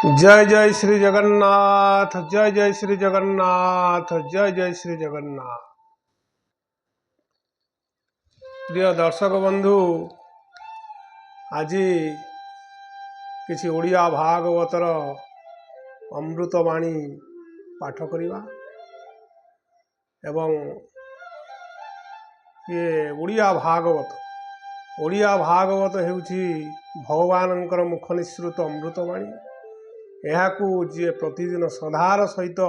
जय जय श्री जगन्नाथ, जय जय श्री जगन्नाथ, जय जय श्री जगन्नाथ। प्रिय दर्शक बंधु, आज किसी ओडिया भागवतर अमृतवाणी पाठ करिबा एवं ये ओडिया भागवत हेउछि भगवानंकर मुख निसृत अमृतवाणी। यहाकू जी प्रतिदिन श्रद्धार सहित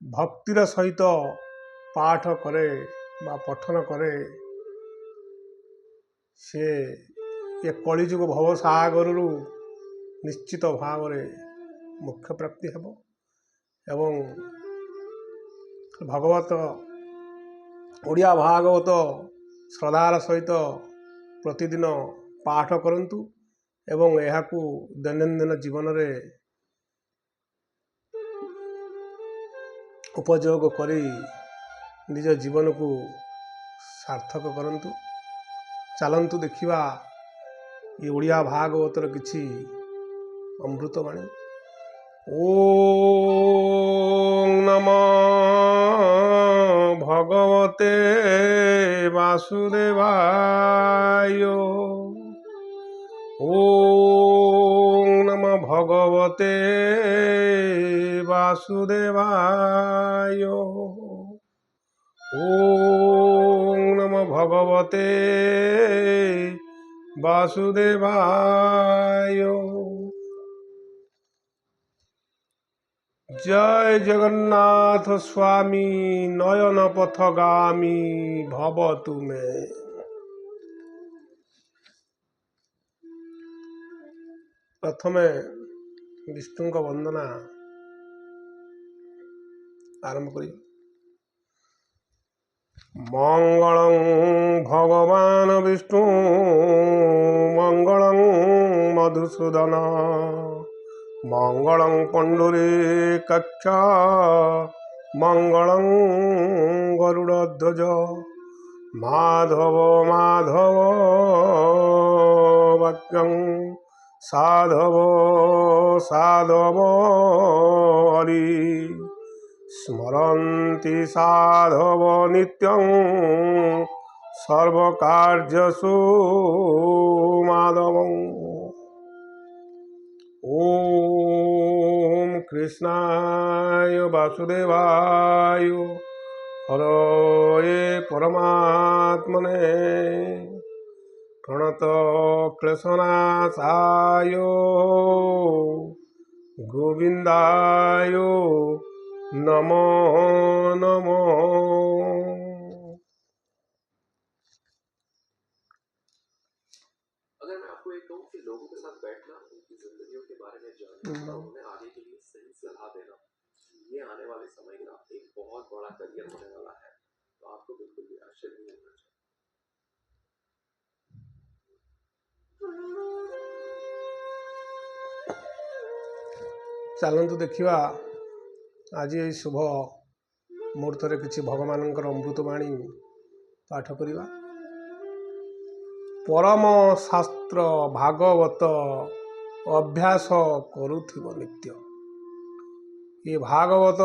भक्तिर सहित पाठ करे बा पठन करे से ये कलिजुग भवसागर निश्चित भाव मुख्य प्राप्ति हेब एवं भगवत ओडिया भागवत श्रद्धार सहित प्रतिदिन पाठ करंतु एवं यहाकू दैनंदिन जीवन रे उपयोग करी निज जीवन को सार्थक करंतु। चलंतु देखिबा ये ओडिया भागवतर किछि अमृतवाणी। ओम नमः भगवते वासुदेवाय। ओम नमः भगवते वासुदेवाय। ओम नमः भगवते वासुदेवाय। जय जगन्नाथ स्वामी नयन पथगामी भवतु मे। प्रथमे विष्णु का वंदना आरंभ करी। मंगलं भगवान विष्णु मंगलं मधुसूदन मंगलं पुंडरीकाक्ष मंगलं गरुड़ध्वज। माधव माधव वाक्यं साधव साधव हरि स्मरन्ति साधव नित्यं सर्वकार्यसु माधवं। ओम कृष्णाय वासुदेवाय हरये परमात्मने प्रणत क्लेशनाशाय गोविंदाय नमो नमो। अगर मैं आपको एक कहूं कि लोगों के साथ बैठना, उनकी जिंदगियों के बारे में जानना और उन्हें आगे के लिए सही सलाह देना, ये आने वाले समय का एक बहुत बड़ा करियर होने वाला है, तो आपको बिल्कुल भी आश्चर्य नहीं होना चाहिए। चलंतु देखिबा आज ये शुभ मुहूर्त रे किछि भगवानंकर अमृतवाणी पाठ करिबा। परम शास्त्र भागवत अभ्यास करुथिब नित्य। ये भागवत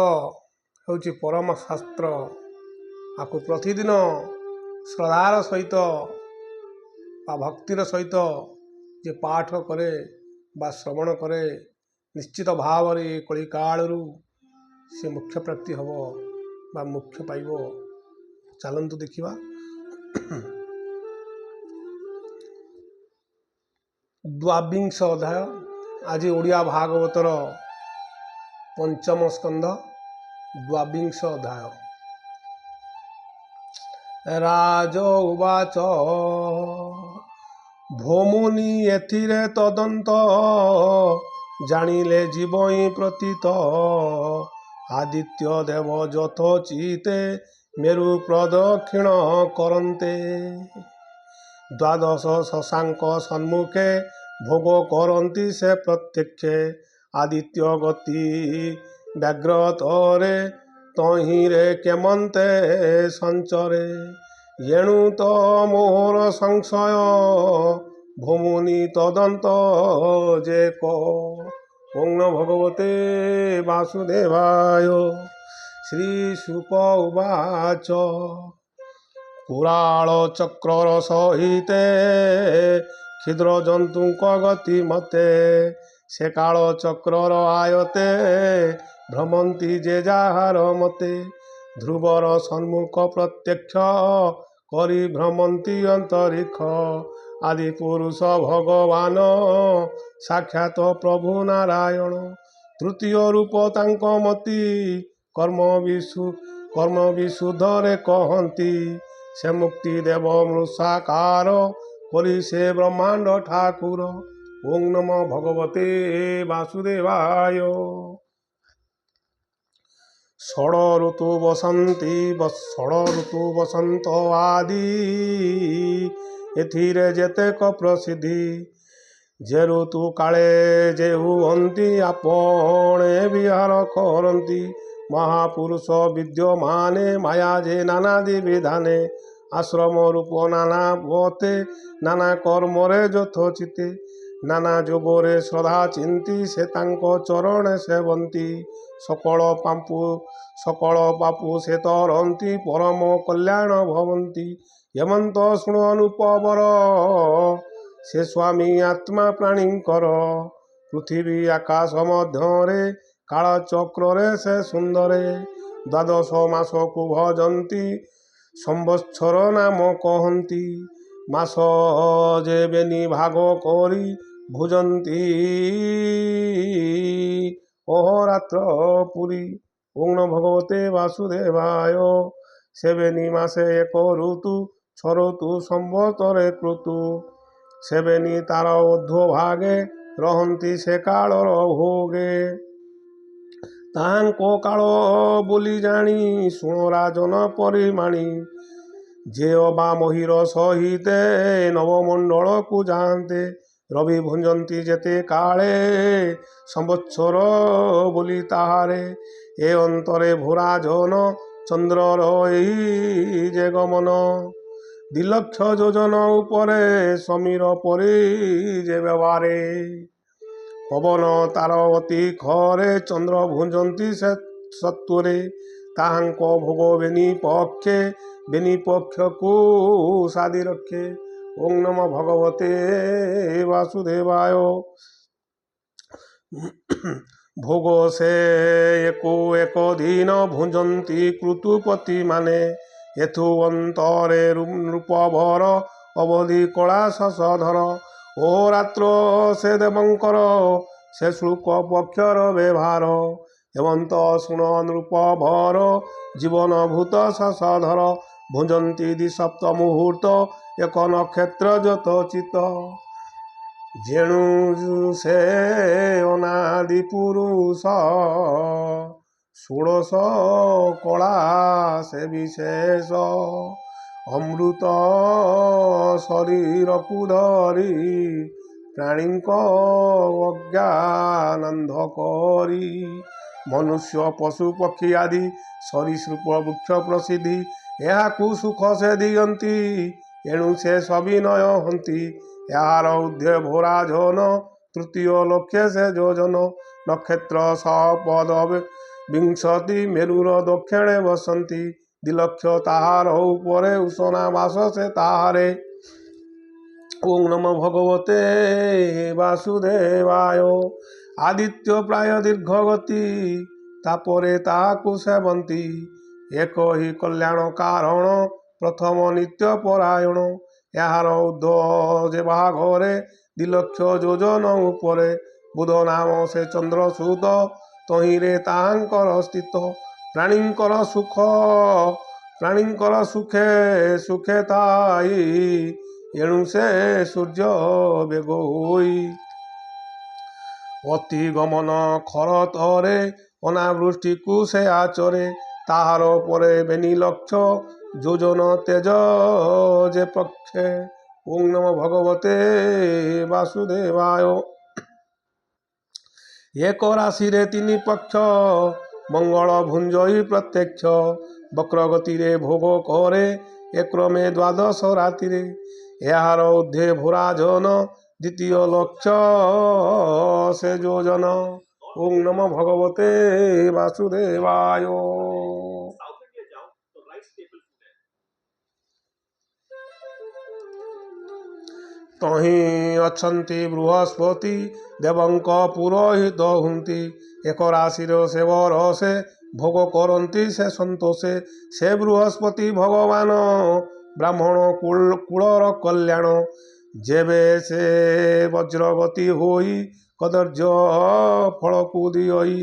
होछि परम शास्त्र। आपको प्रतिदिन श्रद्धार सहित बा भक्तिर सहित जे पाठ करे बा श्रवण करे निश्चित भाव रे कली कालरू से मुख्य प्राप्ति हब बा मुख्य पाइब। चलंतु देखिबा। द्वाविंश अध्याय आज ओडिया भागवतर पंचम स्कंध द्वाविंश अध्याय। राज उवाच भोमुनि एथिरे तदंत जानिले जीवई प्रतीत आदित्य देव यथोचिते मेरु प्रदक्षिण करन्ते। द्वादश शशांक सन्मुखे भोग करन्ति से प्रत्यक्षे आदित्य गति व्याघ्रतरे तहिरे केमन्ते संचरे। येणु तो मोर संशय भूमुनि तदंत जे को ওং নমো ভগবতে বাসুদেবায়। শ্রীশুক উবাচ কুরাଳ ଚକ୍ରର ସହିତେ କ୍ଷୁଦ୍ର ଜନ୍ତୁଙ୍କ ଗତି ମତେ ସେ କାଳ ଚକ୍ରର ଆୟତେ ଭ୍ରମନ୍ତି ଯେ ଯାହାର ମତେ ଧ୍ରୁବର ସମ୍ମୁଖ ପ୍ରତ୍ୟକ୍ଷ କରି ଭ୍ରମନ୍ତି ଅନ୍ତରିକ୍ଷ ଆଦି ପୁରୁଷ ଭଗବାନ ସାକ୍ଷାତ ପ୍ରଭୁ ନାରାୟଣ ତୃତୀୟ ରୂପ ତାଙ୍କ ମତି କର୍ମ ବିଶୁଦ୍ଧରେ କହନ୍ତି ସେ ମୁକ୍ତି ଦେବ ମୃଷାକାର କରି ସେ ବ୍ରହ୍ମାଣ୍ଡ ଠାକୁର। ଓଂ ନମୋ ଭଗବତେ ବାସୁଦେବାୟ। ଷଡ଼ ଋତୁ ବସନ୍ତ ଆଦି ଏଥିରେ ଯେତେକ ପ୍ରସିଦ୍ଧି ଯେ ଋତୁ କାଳେ ଯେ ହୁଅନ୍ତି ଆପଣେ ବିହାର କରନ୍ତି ମହାପୁରୁଷ ବିଦ୍ୟମାନେ ମାୟା ଯେ ନାନାଦି ବିଧାନେ ଆଶ୍ରମ ରୂପ ନାନା ବତେ ନାନା କର୍ମରେ ଯଥୋଚିତେ ନାନା ଯୋଗରେ ଶ୍ରଦ୍ଧା ଚିନ୍ତି ସେ ତାଙ୍କ ଚରଣେ ସେବନ୍ତି ସକଳ ପାପୁ ସେ ତରନ୍ତି ପରମ କଲ୍ୟାଣ ଭବନ୍ତି। ହେମନ୍ତ ଶୁଣ ଅନୁପବର ସେ ସ୍ୱାମୀ ଆତ୍ମା ପ୍ରାଣୀଙ୍କର ପୃଥିବୀ ଆକାଶ ମଧ୍ୟରେ କାଳଚକ୍ରରେ ସେ ସୁନ୍ଦରେ ଦ୍ୱାଦଶ ମାସକୁ ଭଜନ୍ତି ସମ୍ବତ୍ସର ନାମ କହନ୍ତି ମାସ ଯେ ବେନି ଭାଗ କରି ଭୁଜନ୍ତି ଅହରାତ୍ର ପୁରୀ। ଓଂ ନମୋ ଭଗବତେ ବାସୁଦେବାୟ। ସେବେନି ମାସେ ଏକ ଋତୁ ଛ ସମ୍ବତରେ କୃତୁ ସେବେନି ତାର ଊର୍ଦ୍ଧ୍ୱ ଭାଗେ ରହନ୍ତି ସେ କାଳର ଭୋଗେ ତାହାଙ୍କ କାଳ ବୋଲି ଜାଣି ଶୁଣ ରାଜନ ପରିମାଣି ଯେ ଅବା ମହୀର ସହିତେ ନବମଣ୍ଡଳକୁ ଯାଆନ୍ତେ ରବି ଭୁଞ୍ଜନ୍ତି ଯେତେ କାଳେ ସମ୍ବତ୍ସର ବୋଲି ତାହାରେ ଏ ଅନ୍ତରେ ଭୂରାଜନ ଚନ୍ଦ୍ରର ଏଇ ଯେ ଗମନ ଦିଲକ୍ଷ ଯୋଜନ ଉପରେ ସମୀର ପରି ଯେ ବ୍ୟବହାରେ ପବନ ତାର ଅତି ଖରେ ଚନ୍ଦ୍ର ଭୁଞ୍ଜନ୍ତି ସେ ସତ୍ୱରେ ତାହାଙ୍କ ଭୋଗ ବେନି ପକ୍ଷକୁ ସାଦି ରଖେ। ଓଂ ନମୋ ଭଗବତେ ବାସୁଦେବାୟ। ଭୋଗ ସେ ଏକ ଦିନ ଭୁଞ୍ଜନ୍ତି କୃତୁପତି ମାନେ ଏଥୁ ଅନ୍ତରେ ରୂପଭର ଅବଧି କଳା ଶଶଧର ଓ ରାତ୍ର ସେ ଦେବଙ୍କର ସେ ଶୁକ୍ଳ ପକ୍ଷର ବ୍ୟବହାର ହେମନ୍ତ ଶୁଣ ନୃପଭର ଜୀବନ ଭୂତ ଶଶଧର ଭୁଞ୍ଜନ୍ତି ଦ୍ୱିସପ୍ତ ମୁହୂର୍ତ୍ତ ଏକ ନକ୍ଷତ୍ର ଯଥୋଚିତ ଯେଣୁ ସେ ଅନାଦି ପୁରୁଷ ଷୋଡ଼ଶ କଳା ସେ ବିଶେଷ ଅମୃତ ଶରୀରକୁ ଧରି ପ୍ରାଣୀଙ୍କ ଅଜ୍ଞାନାନ୍ଧ କରି ମନୁଷ୍ୟ ପଶୁ ପକ୍ଷୀ ଆଦି ସରୀସୃପ ବୃକ୍ଷ ପ୍ରସିଦ୍ଧି ଏହାକୁ ସୁଖ ସେ ଦିଅନ୍ତି ଏଣୁ ସେ ସବିନୟ ହନ୍ତି ଏହାର ଊର୍ଦ୍ଧ୍ୱେ ଭୋରାଜନ ତୃତୀୟ ଲକ୍ଷ୍ୟ ସେ ଯୋଜନ ନକ୍ଷତ୍ର ସପଦ ବିଂଶତି ମେରୁର ଦକ୍ଷିଣେ ବସନ୍ତି ଦ୍ୱିଲକ୍ଷ ତାହାର ଉପରେ ଉଷନା ବାସ ସେ ତାହାରେ। ଓଂ ନମୋ ଭଗବତେ ବାସୁଦେବାୟ। ଆଦିତ୍ୟ ପ୍ରାୟ ଦୀର୍ଘ ଗତି ତାପରେ ତାହାକୁ ସେବନ୍ତି ଏକ ହି କଲ୍ୟାଣ କାରଣ ପ୍ରଥମ ନିତ୍ୟ ପରାୟଣ ଏହାର ଊର୍ଦ୍ଧ୍ୱ ଯେ ଭାଗରେ ଦ୍ୱିଲକ୍ଷ ଯୋଜନ ଉପରେ ବୁଧ ନାମ ସେ ଚନ୍ଦ୍ରସୂତ ତହିଁରେ ତାହାଙ୍କର ସ୍ଥିତ ପ୍ରାଣୀଙ୍କର ସୁଖେ ସୁଖେ ଥାଇ ଏଣୁ ସେ ସୂର୍ଯ୍ୟ ବେଗ ହୋଇ ଅତି ଗମନ ଖରତରେ ଅନାବୃଷ୍ଟିକୁ ସେ ଆଚରେ ତାହାର ପରେ ବେନି ଲକ୍ଷ ଯୋଜନ ତେଜ ଯେ ପକ୍ଷେ। ଓଂ ନମୋ ଭଗବତେ ବାସୁଦେବାୟ। ଏକ ରାଶିରେ ତିନି ପକ୍ଷ ମଙ୍ଗଳ ଭୁଞ୍ଜଇ ପ୍ରତ୍ୟକ୍ଷ ବକ୍ରଗତିରେ ଭୋଗ କରେ ଏ କ୍ରମେ ଦ୍ୱାଦଶ ରାତିରେ ଏହାର ଊର୍ଦ୍ଧ୍ୱେ ଭୂରାଜନ দ্বিতীয় লক্ষ্য সে যোজন। ওং নমো ভগবতে বাসুদেবায়। साउथ इंडिया जाओ तो राइस स्टेपल फूड है। तहि अछंती बृहस्पति देवंक पुरोहित हुंती एक राशि से बरसे भोग करती से संतोषे से बृहस्पति भगवान ब्राह्मण कुलर कल्याण जेबे से वज्रवती होई कदर्य फलकु दियई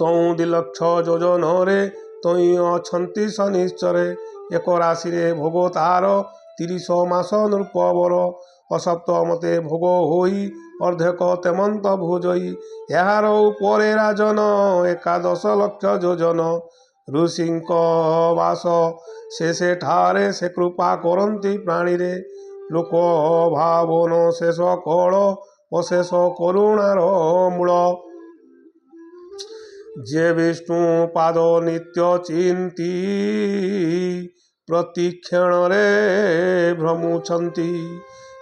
तौ दिलक्ष योजन रे तई अछंती शनिश्चरे एक राशि भोग तार 30 मास नृपवर असप्तमते भोग होई अर्धेक तेमंत भोजई यार उपरे राजन 11 लक्ष योजन ऋषिंक वास से ठारे से कृपा करती प्राणी रे लोक भावन शेष कल अशेष करुणार मूल जे विष्णु पाद नित्य चिंती प्रतिक्षण रे भ्रमुछंती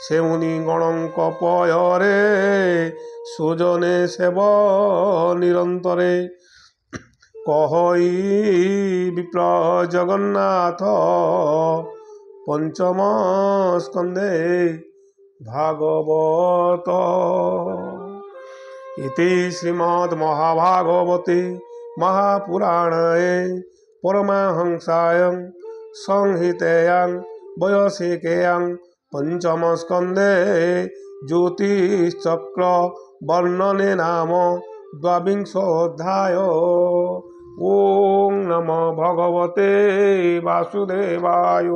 से मुनि गणक पୟରେ सुजने सेव निरंतरे कहई विप्र जगन्नाथ पंचम स्कंदे भागवत इति श्रीमद्महाभागवते महापुराणे परमहंसायां संहितायां वैयासिकायां पंचमस्कंदे ज्योतिश्चक्र वर्णने नाम द्वाविंशोऽध्याय। ओं नमो भगवते वासुदेवाय।